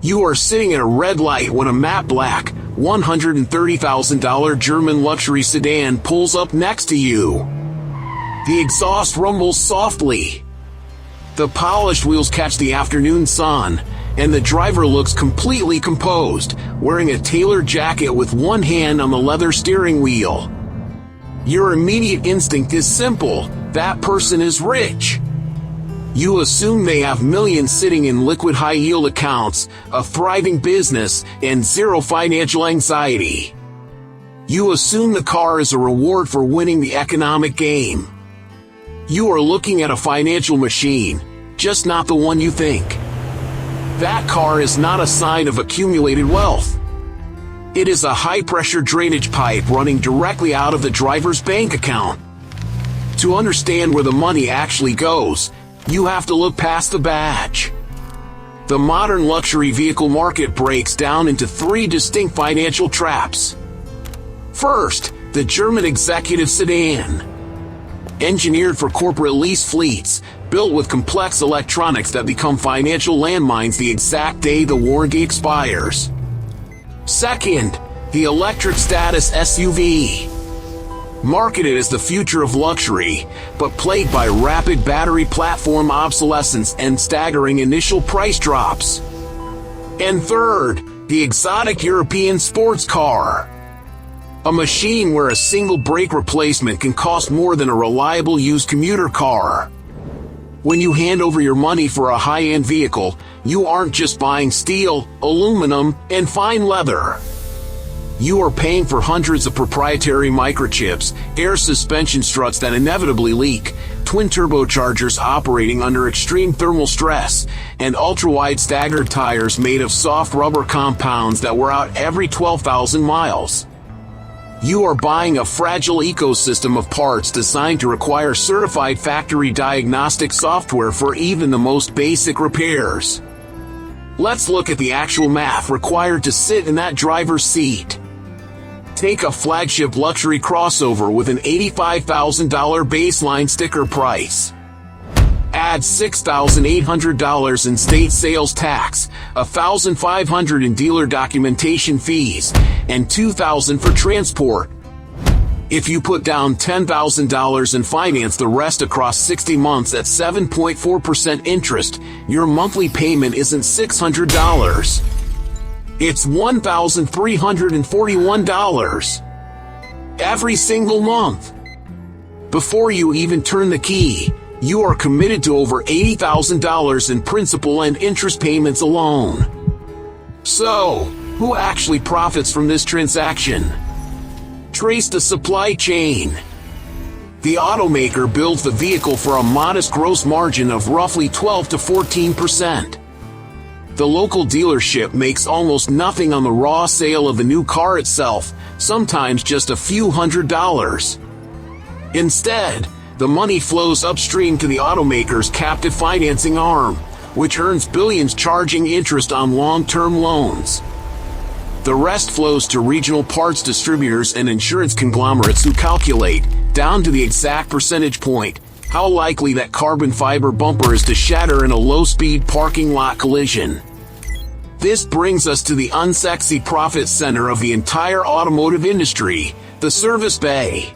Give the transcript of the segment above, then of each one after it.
You are sitting at a red light when a matte black, $130,000 German luxury sedan pulls up next to you. The exhaust rumbles softly. The polished wheels catch the afternoon sun, and the driver looks completely composed, wearing a tailored jacket with one hand on the leather steering wheel. Your immediate instinct is simple: that person is rich. You assume they have millions sitting in liquid high-yield accounts, a thriving business, and zero financial anxiety. You assume the car is a reward for winning the economic game. You are looking at a financial machine, just not the one you think. That car is not a sign of accumulated wealth. It is a high-pressure drainage pipe running directly out of the driver's bank account. To understand where the money actually goes, you have to look past the badge. The modern luxury vehicle market breaks down into three distinct financial traps. First, the German executive sedan. Engineered for corporate lease fleets, built with complex electronics that become financial landmines the exact day the warranty expires. Second, the electric status SUV. Marketed as the future of luxury, but plagued by rapid battery platform obsolescence and staggering initial price drops. And third, the exotic European sports car. A machine where a single brake replacement can cost more than a reliable used commuter car. When you hand over your money for a high-end vehicle, you aren't just buying steel, aluminum, and fine leather. You are paying for hundreds of proprietary microchips, air suspension struts that inevitably leak, twin turbochargers operating under extreme thermal stress, and ultra-wide staggered tires made of soft rubber compounds that wear out every 12,000 miles. You are buying a fragile ecosystem of parts designed to require certified factory diagnostic software for even the most basic repairs. Let's look at the actual math required to sit in that driver's seat. Take a flagship luxury crossover with an $85,000 baseline sticker price. Add $6,800 in state sales tax, $1,500 in dealer documentation fees, and $2,000 for transport. If you put down $10,000 and finance the rest across 60 months at 7.4% interest, your monthly payment isn't $600. It's $1,341 every single month. Before you even turn the key, you are committed to over $80,000 in principal and interest payments alone. So, who actually profits from this transaction? Trace the supply chain. The automaker builds the vehicle for a modest gross margin of roughly 12 to 14%. The local dealership makes almost nothing on the raw sale of the new car itself, sometimes just a few $100s. Instead, the money flows upstream to the automaker's captive financing arm, which earns billions charging interest on long-term loans. The rest flows to regional parts distributors and insurance conglomerates who calculate, down to the exact percentage point, how likely that carbon fiber bumper is to shatter in a low-speed parking lot collision. This brings us to the unsexy profit center of the entire automotive industry, the service bay.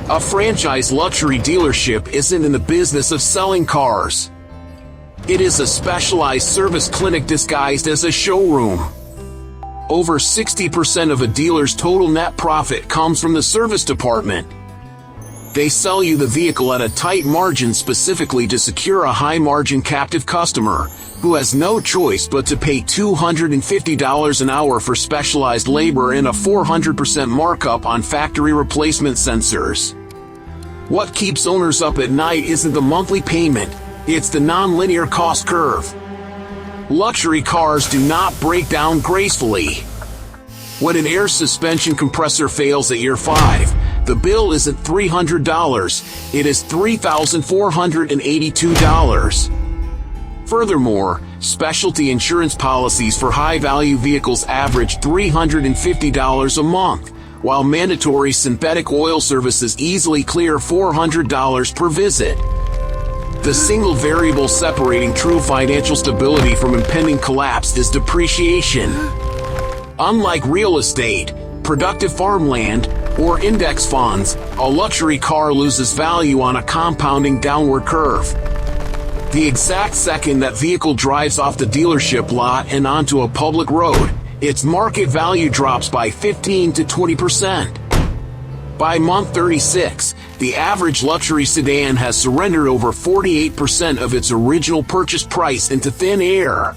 A franchise luxury dealership isn't in the business of selling cars. It is a specialized service clinic disguised as a showroom. Over 60% of a dealer's total net profit comes from the service department. They sell you the vehicle at a tight margin specifically to secure a high-margin captive customer, who has no choice but to pay $250 an hour for specialized labor and a 400% markup on factory replacement sensors. What keeps owners up at night isn't the monthly payment, it's the non-linear cost curve. Luxury cars do not break down gracefully. When an air suspension compressor fails at year 5, the bill isn't $300, it is $3,482. Furthermore, specialty insurance policies for high-value vehicles average $350 a month, while mandatory synthetic oil services easily clear $400 per visit. The single variable separating true financial stability from impending collapse is depreciation. Unlike real estate, productive farmland, or index funds, a luxury car loses value on a compounding downward curve. The exact second that vehicle drives off the dealership lot and onto a public road, its market value drops by 15 to 20%. By month 36, the average luxury sedan has surrendered over 48% of its original purchase price into thin air.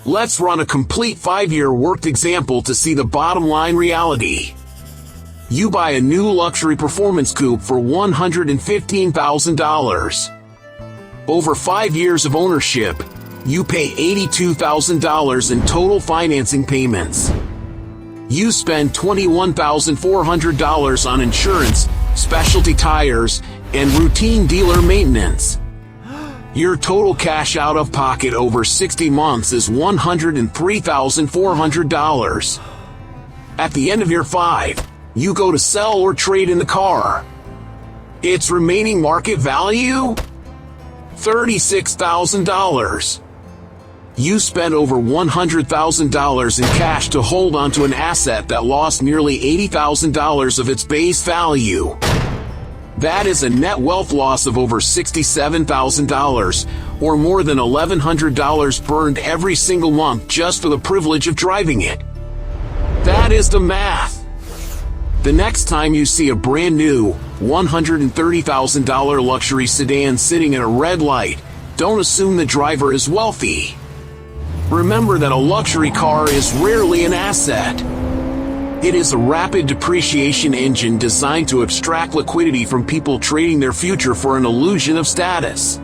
Let's run a complete 5-year worked example to see the bottom line reality. You buy a new luxury performance coupe for $115,000. Over 5 years of ownership, you pay $82,000 in total financing payments. You spend $21,400 on insurance, specialty tires, and routine dealer maintenance. Your total cash out of pocket over 60 months is $103,400. At the end of year 5, you go to sell or trade in the car. Its remaining market value? $36,000. You spent over $100,000 in cash to hold onto an asset that lost nearly $80,000 of its base value. That is a net wealth loss of over $67,000, or more than $1,100 burned every single month just for the privilege of driving it. That is the math. The next time you see a brand new $130,000 luxury sedan sitting at a red light, don't assume the driver is wealthy. Remember that a luxury car is rarely an asset. It is a rapid depreciation engine designed to extract liquidity from people trading their future for an illusion of status.